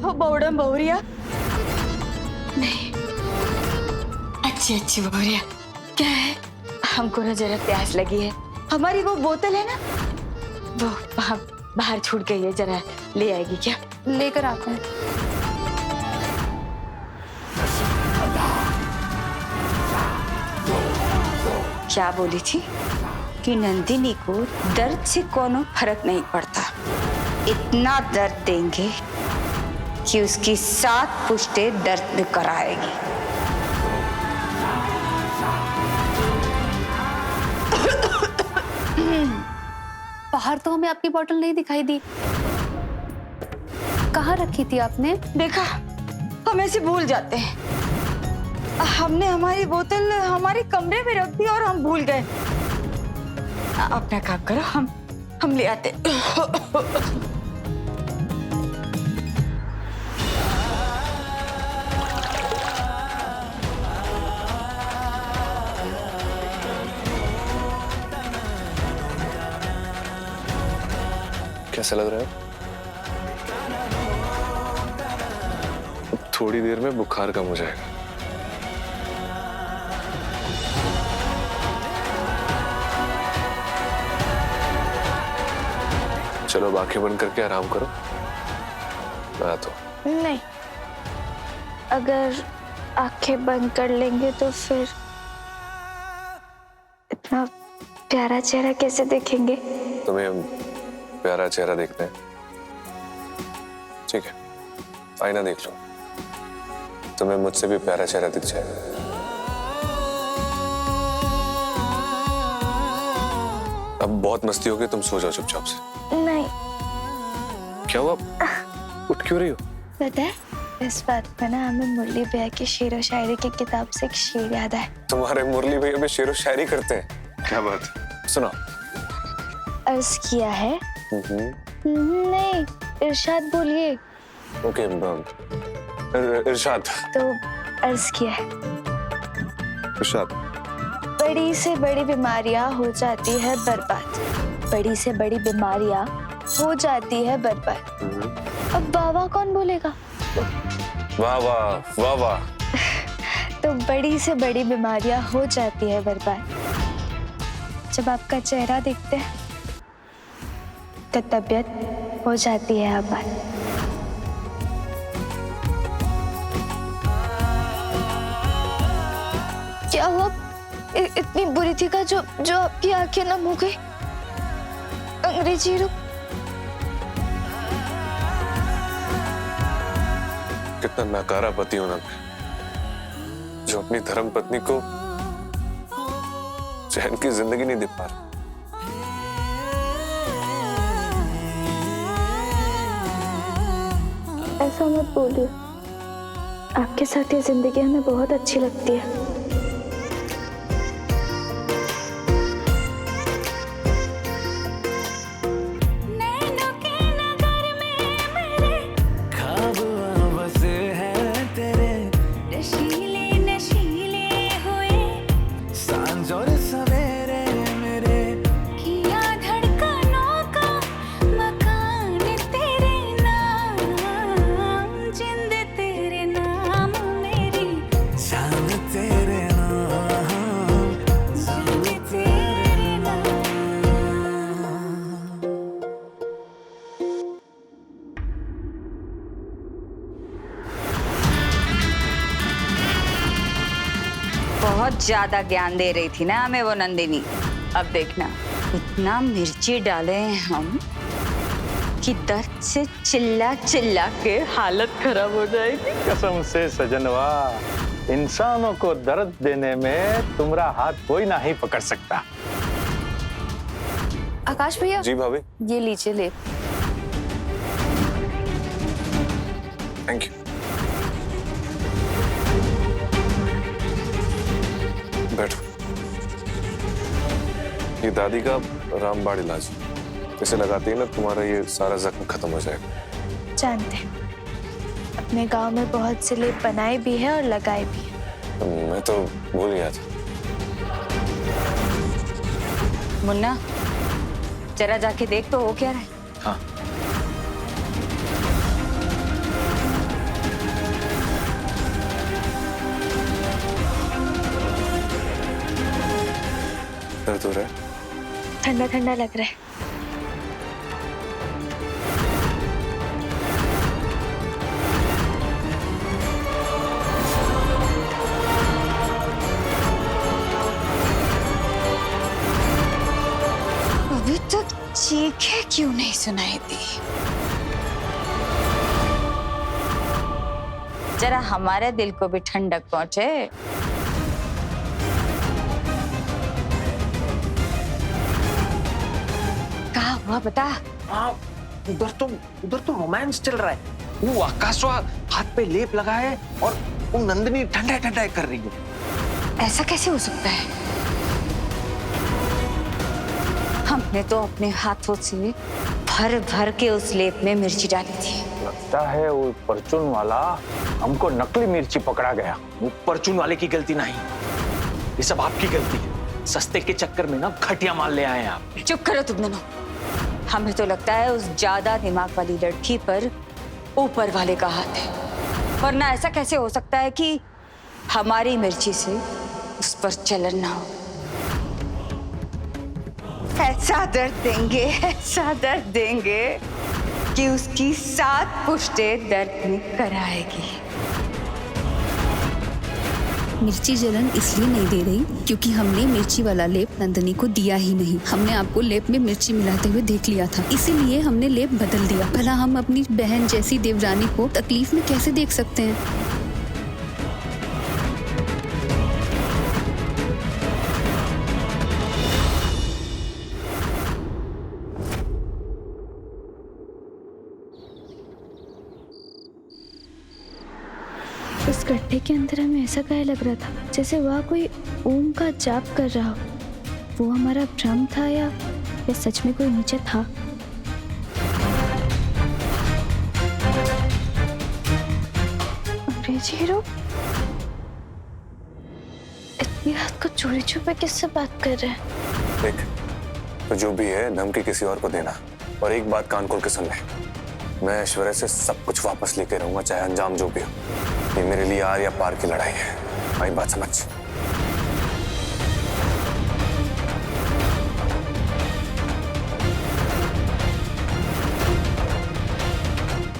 बौड़म बहुरिया नहीं, अच्छी अच्छी बहुरिया। क्या है? हमको ना जरा प्यास लगी है। हमारी वो बोतल है ना, वो बाहर छूट गई है, जरा ले आएगी क्या? लेकर आते हैं। क्या बोली थी कि नंदिनी को दर्द से कोनो फर्क नहीं पड़ता। इतना दर्द देंगे कि उसकी 7 पुश्तें दर्द कराएगी। बाहर तो हमें आपकी बोतल नहीं दिखाई दी, कहाँ रखी थी आपने? देखा, हम ऐसे भूल जाते हैं। हमने हमारी बोतल हमारे कमरे में रख दी और हम भूल गए। अपना काम करो, हम ले आते। कैसा लग रहा है? अब थोड़ी देर में बुखार कम हो जाएगा। चलो अब आंखें बंद करके आराम करो, मैं आता हूं। नहीं, अगर आंखें बंद कर लेंगे तो फिर इतना प्यारा चेहरा कैसे देखेंगे? तुम्हें प्यारा चेहरा देखना है? ठीक है, आईना देख लो, तुम्हें मुझसे भी प्यारा चेहरा दिख जाएगा। अब बहुत मस्ती हो गई, तुम सो जाओ चुपचाप से। नहीं। क्या हुआ? उठ क्यों रही हो? पता है, इस बात पे ना हमें मुरली भैया की शेर व शायरी की किताब से एक शेर याद आया। तुम्हारे मुरली भैया भी शेर व शायरी करते हैं? क्या बात है, सुनाओ। अर्ज किया है। नहीं, इरशाद बोलिए। ओके, इरशाद। तो अर्ज किया है। इरशाद। बड़ी से बड़ी बीमारियां हो जाती है बर्बाद, बड़ी से बड़ी बीमारियां हो जाती है बर्बाद। अब वाह वाह कौन बोलेगा? वाह वाह वाह वाह। तो बड़ी से बड़ी बीमारियां हो जाती है बर्बाद। जब आपका चेहरा देखते हैं तो तबीयत हो जाती है आबाद। क्या हुआ? इतनी बुरी थी का जो आपकी आंखें नम हो गई? अंग्रेजी रूप। कितना नाकारा पति होना मैं, जो अपनी धर्म पत्नी को चैन की जिंदगी नहीं दे पा रहा। ऐसा मत बोलिए, आपके साथ ये जिंदगी हमें बहुत अच्छी लगती है। बहुत ज्यादा ज्ञान दे रही थी ना हमें वो नंदिनी। अब देखना, इतना मिर्ची डाले हैं हम कि दर्द से चिल्ला चिल्ला के हालत खराब हो जाएगी। कसम से सजनवा, इंसानों को दर्द देने में तुम्हारा हाथ कोई ना ही पकड़ सकता। आकाश भैया। जी भाभी। ये लीजिए, ले। Thank you. बैठो। ये दादी का रामबाण इलाज, इसे लगाते ही ना तुम्हारा ये सारा जख्म खत्म हो जाएगा। जानते हैं, अपने गांव में बहुत से लेप बनाए भी है और लगाए भी है। मैं तो भूल गया था। मुन्ना, जरा जाके देख तो हो क्या रहा है। हाँ। दर्द हो रहा है? ठंडा ठंडा लग रहा है। अभी तक चीखें क्यों नहीं सुनाई दी? जरा हमारे दिल को भी ठंडक पहुंचे। कहा हुआ बता। हाँ, उधर तो रोमांस चल रहा है। वो आकाशवा हाथ पे लेप लगाए और वो नंदिनी ठंडा ठंडा कर रही है। ऐसा कैसे हो सकता है? हमने तो अपने हाथों से भर भर के उस लेप में मिर्ची डाली थी। लगता है वो परचून वाला हमको नकली मिर्ची पकड़ा गया। वो परचून वाले की गलती नहीं, ये सब आपकी गलती है। सस्ते के चक्कर में ना घटिया माल ले आए आप। चुप करो तुम दोनों। हमें तो लगता है उस ज्यादा दिमाग वाली लड़की पर ऊपर वाले का हाथ है, वरना ऐसा कैसे हो सकता है कि हमारी मिर्ची से उस पर चलन ना हो। ऐसा दर्द देंगे कि उसकी 7 पुश्तें दर्द में कराएगी। मिर्ची जलन इसलिए नहीं दे रही क्योंकि हमने मिर्ची वाला लेप नंदिनी को दिया ही नहीं। हमने आपको लेप में मिर्ची मिलाते हुए देख लिया था, इसीलिए हमने लेप बदल दिया। भला हम अपनी बहन जैसी देवरानी को तकलीफ में कैसे देख सकते हैं? इस गड्ढे के अंदर हमें ऐसा काहे लग रहा था जैसे वहाँ कोई ओम का जाप कर रहा हो। वो हमारा भ्रम था या सच में कोई नीचे था? अंग्रेजी हीरो इतनी रात को चोरी छुपे किससे बात कर रहे हैं? देख, तो जो भी है धमकी किसी और को देना। और एक बात कान खोल के सुन ले, मैं ऐश्वर्या से सब कुछ वापस लेके रहूंगा, चाहे अंजाम जो भी हो। ये मेरे लिए आर या पार की लड़ाई है, भाई बात समझ।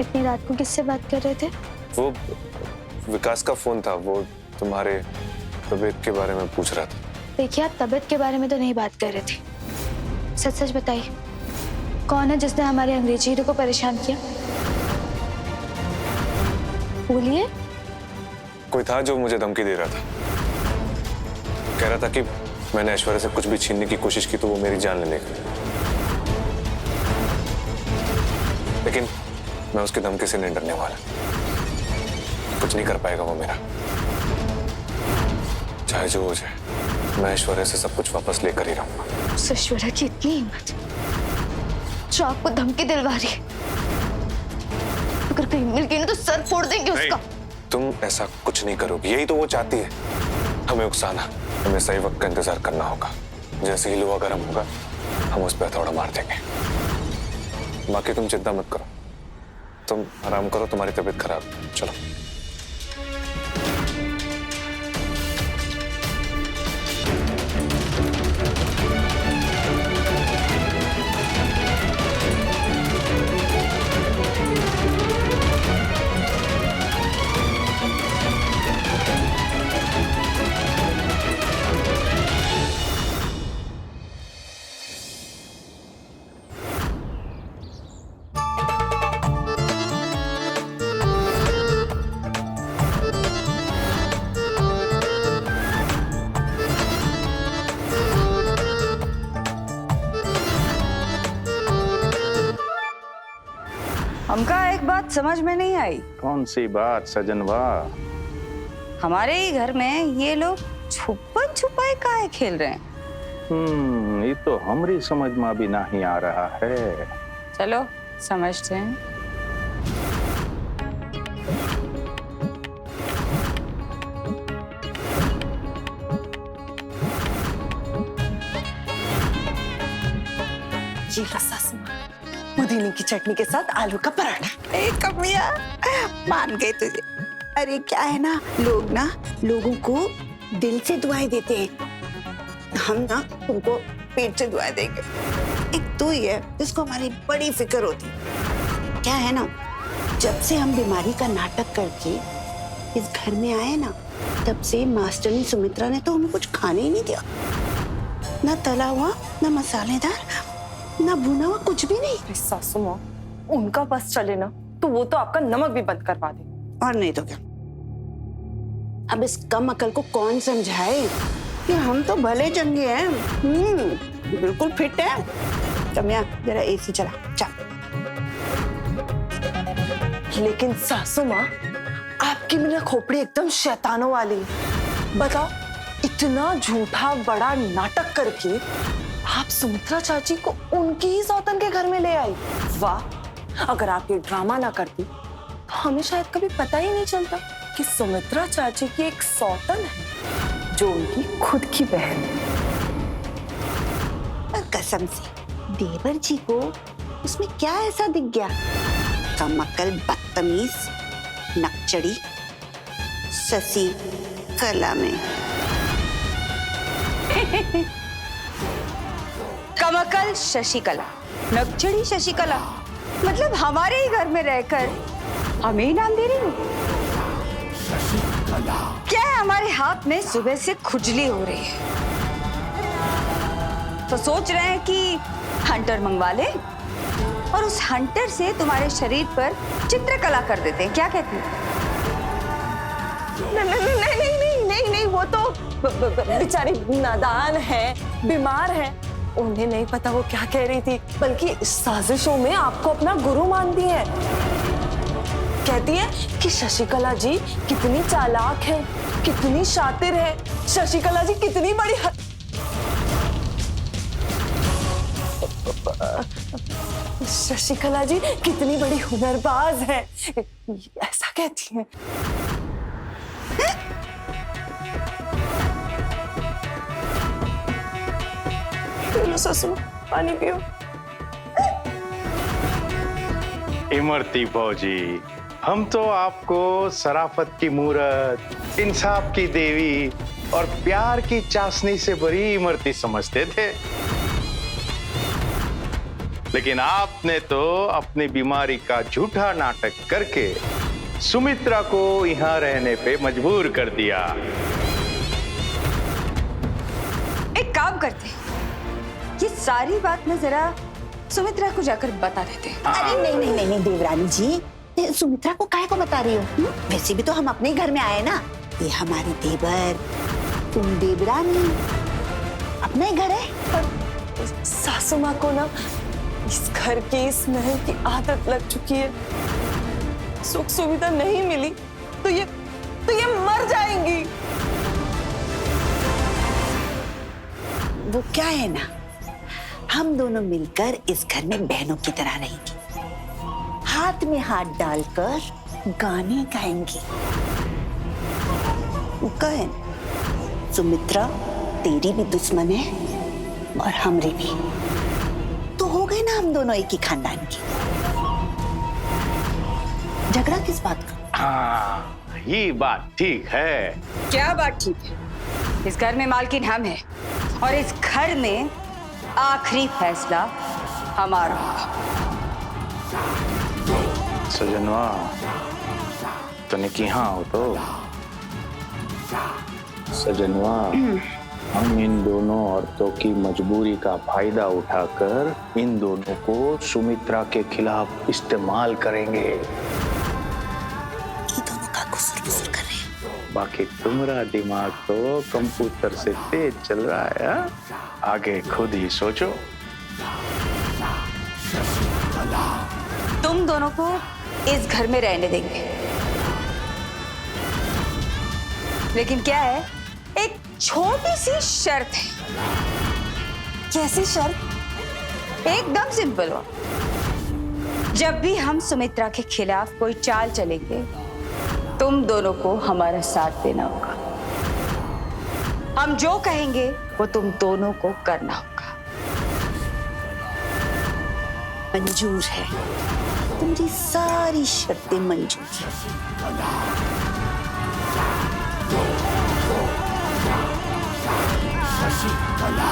इतनी रात को किससे बात कर रहे थे? वो विकास का फोन था, वो तुम्हारे तबीयत के बारे में पूछ रहा था। देखिए, आप तबीयत के बारे में तो नहीं बात कर रहे थे। सच सच बताइए, कौन है जिसने हमारे अंग्रेजी हीरो को परेशान किया? बोलिए। कोई था जो मुझे धमकी दे रहा था, कह रहा था कि मैंने ऐश्वर्या से कुछ भी छीनने की कोशिश की तो वो मेरी जान ले लेगा। लेकिन मैं उसकी धमकी से नहीं डरने वाला। कुछ नहीं कर पाएगा वो मेरा, चाहे जो हो जाए। मैं ऐश्वर्या से सब कुछ वापस लेकर ही रहूंगा। उस ऐश्वर्या की इतनी हिम्मत जो आपको धमकी दिलवा रही है। अगर कहीं मिल गई ना तो सर फोड़ देंगे उसका। तुम ऐसा कुछ नहीं करोगी, यही तो वो चाहती है, हमें उकसाना। हमें सही वक्त का इंतजार करना होगा। जैसे ही लोहा गर्म होगा हम उस पर हथौड़ा मार देंगे। बाकी तुम चिंता मत करो, तुम आराम करो, तुम्हारी तबीयत खराब है। चलो। हमका एक बात समझ में नहीं आई। कौन सी बात सजनवा? हमारे ही घर में ये लोग छुपन छुपाई काहे खेल रहे हैं? ये तो हमारी समझ में भी नहीं आ रहा है। चलो समझते हैं। ये रसा पुदीने की चटनी के साथ आलू का पराठा। ए कमिया, मान गए तुझे। अरे क्या है ना, लोग ना लोगों को दिल से दुआएं देते हैं, हम ना तुमको पेट से दुआ देंगे। एक तू ही है जिसको हमारी बड़ी फिक्र होती। क्या है ना, जब से हम बीमारी का नाटक करके इस घर में आए ना, तब से मास्टरनी सुमित्रा ने तो हमें कुछ खाने ही नहीं दिया। ना तला हुआ, ना मसालेदार, ना भुना हुआ, कुछ भी नहीं। अरे सासू माँ, उनका बस चले ना तो वो तो आपका नमक भी बंद करवा दे। और नहीं तो क्या। अब इस कम अकल को कौन समझाए कि हम तो भले चंगे हैं। बिल्कुल फिट है। कमिया जरा एसी चला। चल। लेकिन सासू माँ, आपकी मेरा खोपड़ी एकदम शैतानों वाली है। बताओ, इतना झूठा बड़ा नाटक करके आप सुमित्रा चाची को उनकी ही सौतन के घर में ले आई। वाह, अगर आप ये ड्रामा ना करती तो हमें शायद कभी पता ही नहीं चलता कि सुमित्रा चाची की एक सौतन है जो उनकी खुद की बहन है। और कसम से देवर जी को उसमें क्या ऐसा दिख गया? कमअकल, बदतमीज, नकचड़ी शशि कला में। कमअकल शशिकला, नकचड़ी शशिकला, मतलब हमारे ही घर में रहकर हमें ही नाम दे रही हो? क्या है, हमारे हाथ में सुबह से खुजली हो रही है तो सोच रहे हैं कि हंटर मंगवा ले और उस हंटर से तुम्हारे शरीर पर चित्रकला कर देते हैं। क्या कहते हैं? नहीं, वो तो बेचारी नादान है, बीमार है, उन्हें नहीं पता वो क्या कह रही थी, बल्कि साजिशों में आपको अपना गुरु मानती है। कहती है कि शशिकला जी कितनी चालाक है, कितनी शातिर है, शशिकला जी कितनी बड़ी शशिकला जी कितनी बड़ी हुनरबाज है, ऐसा कहती है। लो ससुर, पानी पियो। इमरती फौजी, हम तो आपको शराफत की मूरत, इंसाफ की देवी और प्यार की चाशनी से भरी इमरती समझते थे, लेकिन आपने तो अपनी बीमारी का झूठा नाटक करके सुमित्रा को यहाँ रहने पे मजबूर कर दिया। एक काम करते, ये सारी बात मैं जरा सुमित्रा को जाकर बता देते। अरे नहीं देवरानी जी, सुमित्रा को काहे को बता रही हो? वैसे भी तो हम अपने घर में आए ना। ये हमारी देवर, तुम देवरानी, अपना ही घर है। सासू माँ को ना इस घर की, इस महल की आदत लग चुकी है। सुख सुविधा नहीं मिली तो ये मर जाएंगी। वो क्या है ना, हम दोनों मिलकर इस घर में बहनों की तरह रहेंगी, हाथ में हाथ डालकर गाने गाएंगी। वो कहे सुमित्रा तेरी भी दुश्मन है और हमरी भी, तो हो गए ना हम दोनों एक ही खानदान की। झगड़ा किस बात का? हाँ, ये बात ठीक है। क्या बात ठीक है? इस घर में मालकिन हम हैं और इस घर में आखिरी फैसला हमारा होगा। सजनवा, तने की हाँ हो तो सजनवा, हम इन दोनों औरतों की मजबूरी का फायदा उठाकर इन दोनों को सुमित्रा के खिलाफ इस्तेमाल करेंगे। ये दोनों का गुसर कर रहे हैं। बाकी तुम्हारा दिमाग तो कंप्यूटर से तेज चल रहा है। आगे खुद ही सोचो। तुम दोनों को इस घर में रहने देंगे, लेकिन क्या है, एक छोटी सी शर्त है। कैसी शर्त? एकदम सिंपल हो। जब भी हम सुमित्रा के खिलाफ कोई चाल चलेंगे, तुम दोनों को हमारा साथ देना होगा। हम जो कहेंगे वो तुम दोनों को करना होगा। मंजूर है, तुम्हारी सारी शर्तें मंजूर है। चला।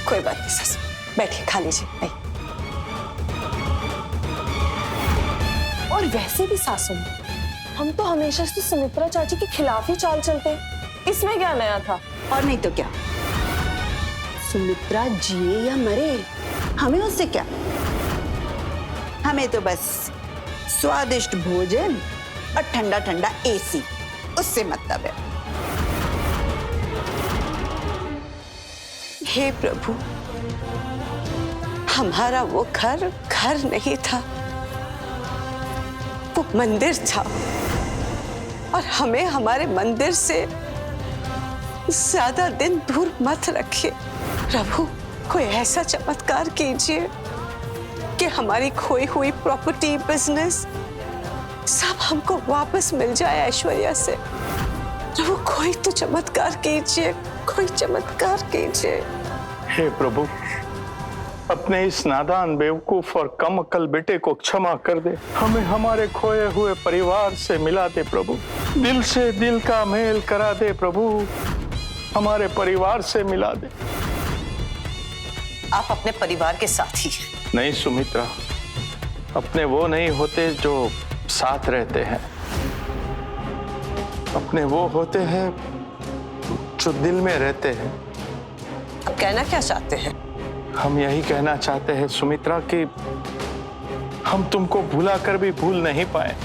कोई बात नहीं सासू, बैठिए खा लीजिए। नहीं। और वैसे भी सासू हम तो हमेशा से सुमित्रा चाची के खिलाफ ही चाल चलते हैं, इसमें क्या नया था? और नहीं तो क्या, सुमित्रा जिए या मरे हमें उससे क्या, हमें तो बस स्वादिष्ट भोजन और ठंडा ठंडा एसी, उससे मतलब है। हे प्रभु, हमारा वो घर घर नहीं था, वो मंदिर था, और हमें हमारे मंदिर से ज्यादा दिन दूर मत रखिए प्रभु। कोई ऐसा चमत्कार कीजिए कि हमारी खोई हुई प्रॉपर्टी, बिजनेस सब हमको वापस मिल जाए ऐश्वर्या से। प्रभु कोई तो चमत्कार कीजिए, कोई चमत्कार कीजिए। हे प्रभु, अपने इस नादान बेवकूफ और कम अक्ल बेटे को क्षमा कर दे, हमें हमारे खोए हुए परिवार से मिला दे प्रभु, दिल से दिल का मेल करा दे प्रभु, हमारे परिवार से मिला दे। आप अपने परिवार के साथी हैं। नहीं सुमित्रा, अपने वो नहीं होते जो साथ रहते हैं, अपने वो होते हैं जो दिल में रहते हैं। अब कहना क्या चाहते हैं? हम यही कहना चाहते हैं सुमित्रा कि हम तुमको भुला कर भी भूल नहीं पाए।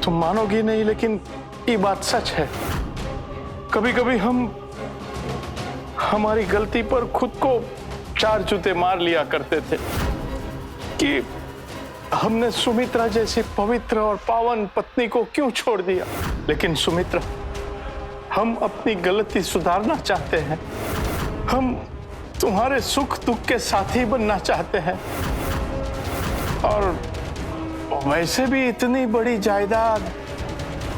तुम मानोगी नहीं, लेकिन ये बात सच है। कभी कभी हम हमारी गलती पर खुद को 4 जूते मार लिया करते थे कि हमने सुमित्रा जैसी पवित्र और पावन पत्नी को क्यों छोड़ दिया। लेकिन सुमित्रा, हम अपनी गलती सुधारना चाहते हैं, हम तुम्हारे सुख दुख के साथी बनना चाहते हैं। और वैसे भी इतनी बड़ी जायदाद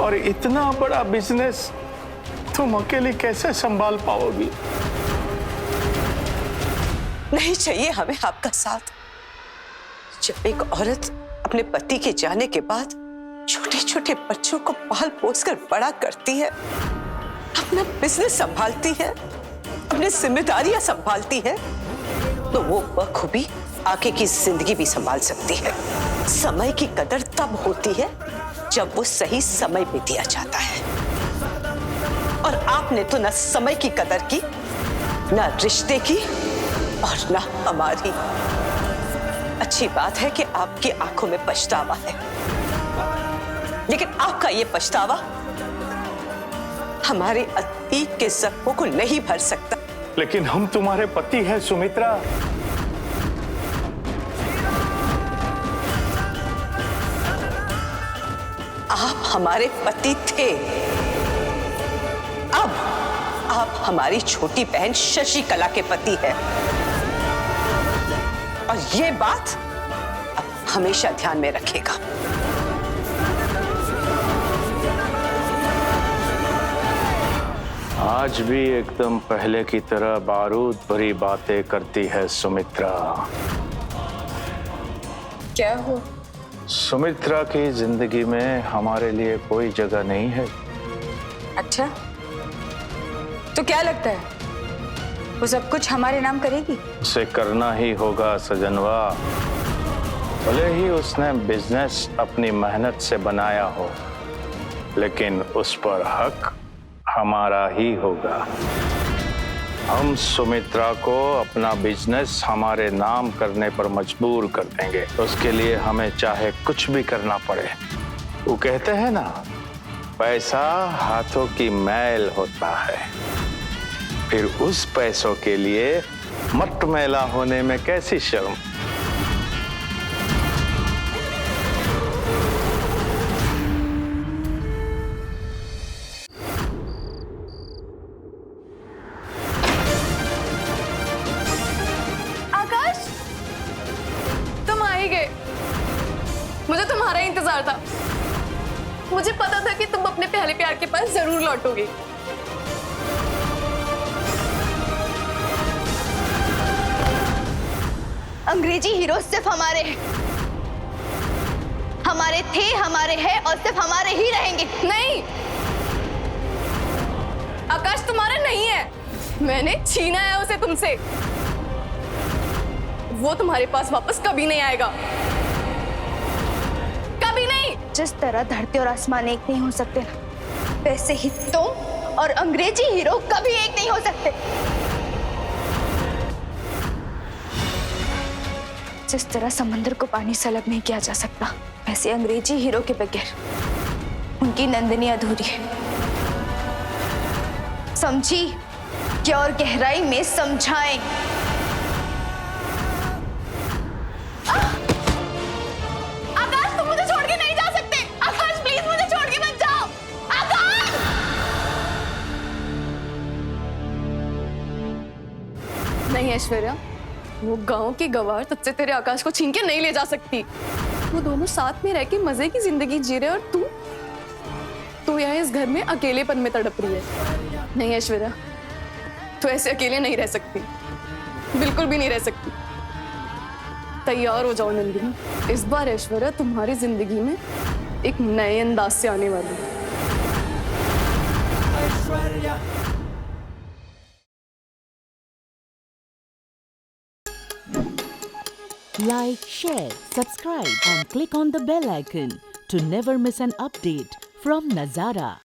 और इतना बड़ा बिजनेस तुम अकेली कैसे संभाल पाओगी? नहीं चाहिए हमें आपका साथ। जब एक औरत अपने पति के जाने के बाद छोटे छोटे बच्चों को पाल पोस कर बड़ा करती है, अपना बिजनेस संभालती है, अपनी जिम्मेदारियां संभालती है, तो वो बखूबी आगे की जिंदगी भी संभाल सकती है। समय की कदर तब होती है जब वो सही समय पे दिया जाता है। और आपने तो न समय की कदर की, न रिश्ते की, और न हमारी। अच्छी बात है कि आपकी आंखों में पछतावा है, लेकिन आपका ये पछतावा हमारे अतीत के जख्मों को नहीं भर सकता। लेकिन हम तुम्हारे पति हैं सुमित्रा। आप हमारे पति थे, अब आप हमारी छोटी बहन शशिकला के पति हैं। और ये बात आप हमेशा ध्यान में रखिएगा। आज भी एकदम पहले की तरह बारूद भरी बातें करती है सुमित्रा। क्या हो? सुमित्रा की जिंदगी में हमारे लिए कोई जगह नहीं है। अच्छा, तो क्या लगता है वो सब कुछ हमारे नाम करेगी? उसे करना ही होगा सजनवा। भले ही उसने बिजनेस अपनी मेहनत से बनाया हो, लेकिन उस पर हक हमारा ही होगा। हम सुमित्रा को अपना बिजनेस हमारे नाम करने पर मजबूर कर देंगे। उसके लिए हमें चाहे कुछ भी करना पड़े। वो कहते हैं ना, पैसा हाथों की मैल होता है। फिर उस पैसों के लिए मट मैला होने में कैसी शर्म। आकाश, तुम आ ही गए। मुझे तुम्हारा ही इंतजार था। मुझे पता था कि तुम अपने पहले प्यार के पास जरूर लौटोगे। अंग्रेजी हीरो सिर्फ हमारे हैं, हमारे थे, हमारे हैं और सिर्फ हमारे ही रहेंगे। नहीं, आकाश तुम्हारा नहीं है, मैंने छीना है उसे तुमसे। वो तुम्हारे पास वापस कभी नहीं आएगा, कभी नहीं। जिस तरह धरती और आसमान एक नहीं हो सकते ना, वैसे ही तुम और अंग्रेजी हीरो कभी एक नहीं हो सकते। जिस तरह समंदर को पानी से अलग नहीं किया जा सकता, वैसे अंग्रेजी हीरो के बगैर उनकी नंदिनी अधूरी है। समझी कि और गहराई में समझाएं। आकाश तुम मुझे छोड़ के नहीं जा सकते। आकाश प्लीज मुझे छोड़ के मत जाओ। आकाश! नहीं ऐश्वर्या, वो गांव की गवार तुझसे तेरे आकाश को छीन के नहीं ले जा सकती। वो दोनों साथ में रह के मजे की जिंदगी जी रहे और तू यहाँ इस घर में अकेलेपन में तड़प रही है। नहीं ऐश्वर्या, तू ऐसे अकेले नहीं रह सकती, बिल्कुल भी नहीं रह सकती। तैयार हो जाओ नंदिनी, इस बार ऐश्वर्या तुम्हारी जिंदगी में एक नए अंदाज से आने वाली है। Like, share, subscribe and click on the bell icon to never miss an update from Nazara.